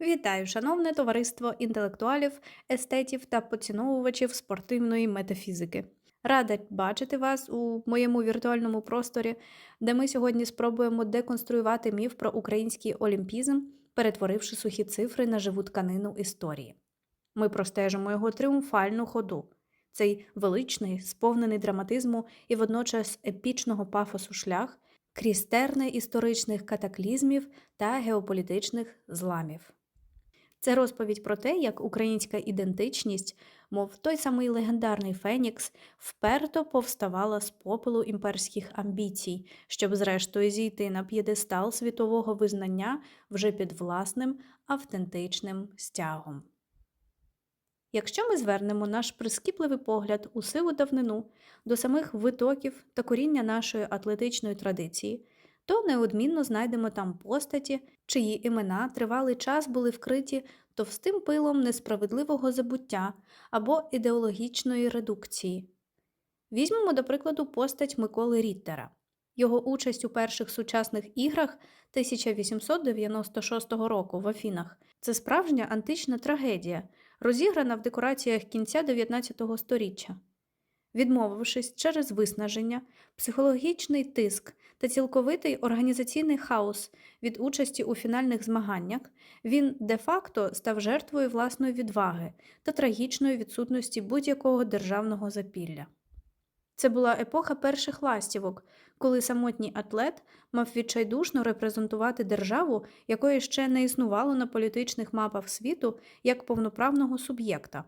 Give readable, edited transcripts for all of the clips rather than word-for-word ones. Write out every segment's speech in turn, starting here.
Вітаю, шановне товариство інтелектуалів, естетів та поціновувачів спортивної метафізики. Рада бачити вас у моєму віртуальному просторі, де ми сьогодні спробуємо деконструювати міф про український олімпізм, перетворивши сухі цифри на живу тканину історії. Ми простежимо його тріумфальну ходу, цей величний, сповнений драматизму і водночас епічного пафосу шлях крізь терни історичних катаклізмів та геополітичних зламів. Це розповідь про те, як українська ідентичність, мов той самий легендарний Фенікс, вперто повставала з попелу імперських амбіцій, щоб зрештою зійти на п'єдестал світового визнання вже під власним автентичним стягом. Якщо ми звернемо наш прискіпливий погляд у сиву давнину до самих витоків та коріння нашої атлетичної традиції, то неодмінно знайдемо там постаті, чиї імена тривалий час були вкриті товстим пилом несправедливого забуття або ідеологічної редукції. Візьмемо, до прикладу, постать Миколи Ріттера. Його участь у перших сучасних іграх 1896 року в Афінах – це справжня антична трагедія, розіграна в декораціях кінця 19 століття. Відмовившись через виснаження, психологічний тиск та цілковитий організаційний хаос від участі у фінальних змаганнях, він де-факто став жертвою власної відваги та трагічної відсутності будь-якого державного запілля. Це була епоха перших ластівок, коли самотній атлет мав відчайдушно репрезентувати державу, якої ще не існувало на політичних мапах світу як повноправного суб'єкта.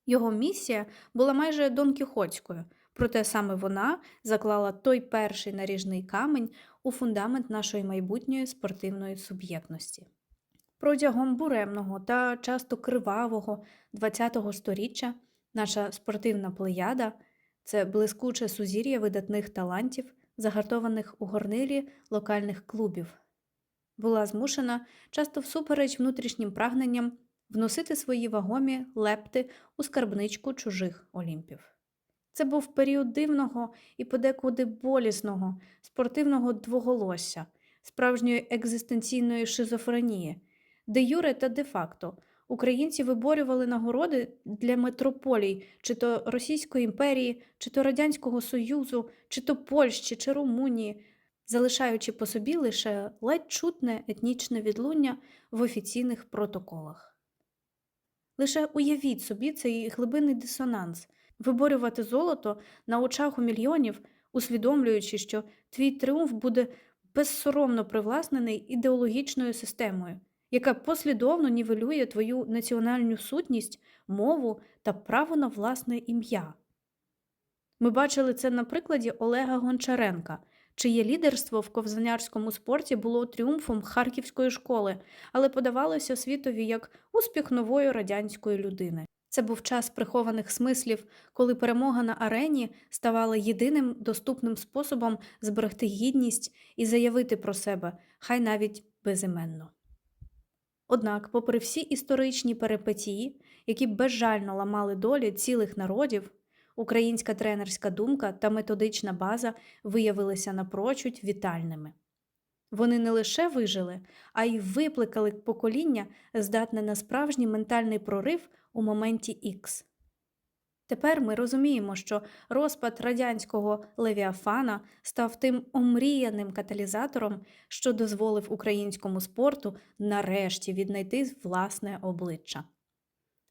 Його місія була майже донкіхотською, проте саме вона заклала той перший наріжний камінь у фундамент нашої майбутньої спортивної суб'єктності. Протягом буремного та часто кривавого ХХ століття наша спортивна плеяда – це блискуче сузір'я видатних талантів, загартованих у горнилі локальних клубів. Була змушена, часто всупереч внутрішнім прагненням, вносити свої вагомі лепти у скарбничку чужих олімпів. Це був період дивного і подекуди болісного спортивного двоголосся, справжньої екзистенційної шизофренії, де юре та де-факто українці виборювали нагороди для метрополій, чи то Російської імперії, чи то Радянського Союзу, чи то Польщі, чи Румунії, залишаючи по собі лише ледь чутне етнічне відлуння в офіційних протоколах. Лише уявіть собі цей глибинний дисонанс – виборювати золото на очах у мільйонів, усвідомлюючи, що твій тріумф буде безсоромно привласнений ідеологічною системою, яка послідовно нівелює твою національну сутність, мову та право на власне ім'я. Ми бачили це на прикладі Олега Гончаренка, чиє лідерство в ковзанярському спорті було тріумфом харківської школи, але подавалося світові як успіх нової радянської людини. Це був час прихованих смислів, коли перемога на арені ставала єдиним доступним способом зберегти гідність і заявити про себе, хай навіть безіменно. Однак, попри всі історичні перипетії, які безжально ламали долі цілих народів, українська тренерська думка та методична база виявилися напрочуд вітальними. Вони не лише вижили, а й викликали покоління, здатне на справжній ментальний прорив у моменті Ікс. Тепер ми розуміємо, що розпад радянського левіафана став тим омріяним каталізатором, що дозволив українському спорту нарешті віднайти власне обличчя.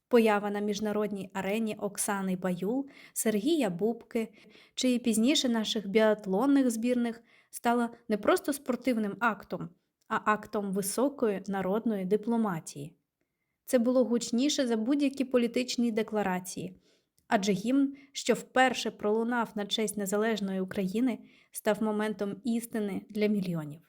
Поява на міжнародній арені Оксани Баюл, Сергія Бубки чи пізніше наших біатлонних збірних стала не просто спортивним актом, а актом високої народної дипломатії. Це було гучніше за будь-які політичні декларації, адже гімн, що вперше пролунав на честь незалежної України, став моментом істини для мільйонів.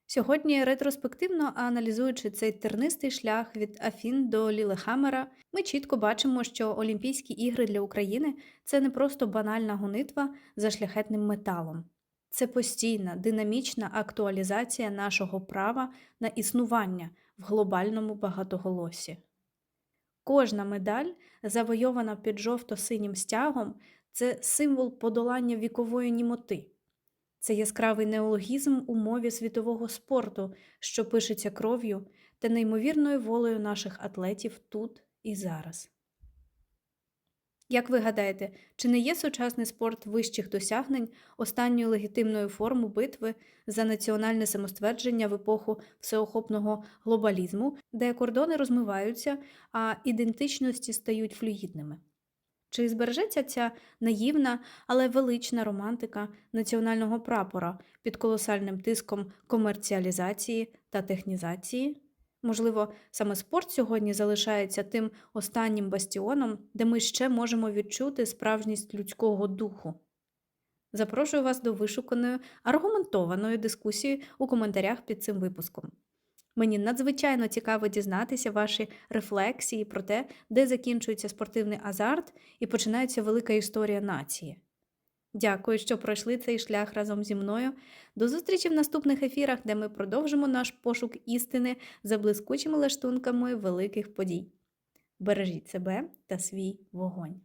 Сьогодні, ретроспективно аналізуючи цей тернистий шлях від Афін до Лілехаммера, ми чітко бачимо, що Олімпійські ігри для України – це не просто банальна гонитва за шляхетним металом. Це постійна, динамічна актуалізація нашого права на існування в глобальному багатоголосі. Кожна медаль, завойована під жовто-синім стягом, це символ подолання вікової німоти. Це яскравий неологізм у мові світового спорту, що пишеться кров'ю та неймовірною волею наших атлетів тут і зараз. Як ви гадаєте, чи не є сучасний спорт вищих досягнень останньою легітимною формою битви за національне самоствердження в епоху всеохопного глобалізму, де кордони розмиваються, а ідентичності стають флюїдними? Чи збережеться ця наївна, але велична романтика національного прапора під колосальним тиском комерціалізації та технізації? Можливо, саме спорт сьогодні залишається тим останнім бастіоном, де ми ще можемо відчути справжність людського духу. Запрошую вас до вишуканої, аргументованої дискусії у коментарях під цим випуском. Мені надзвичайно цікаво дізнатися ваші рефлексії про те, де закінчується спортивний азарт і починається велика історія нації. Дякую, що пройшли цей шлях разом зі мною. До зустрічі в наступних ефірах, де ми продовжимо наш пошук істини за блискучими лаштунками великих подій. Бережіть себе та свій вогонь.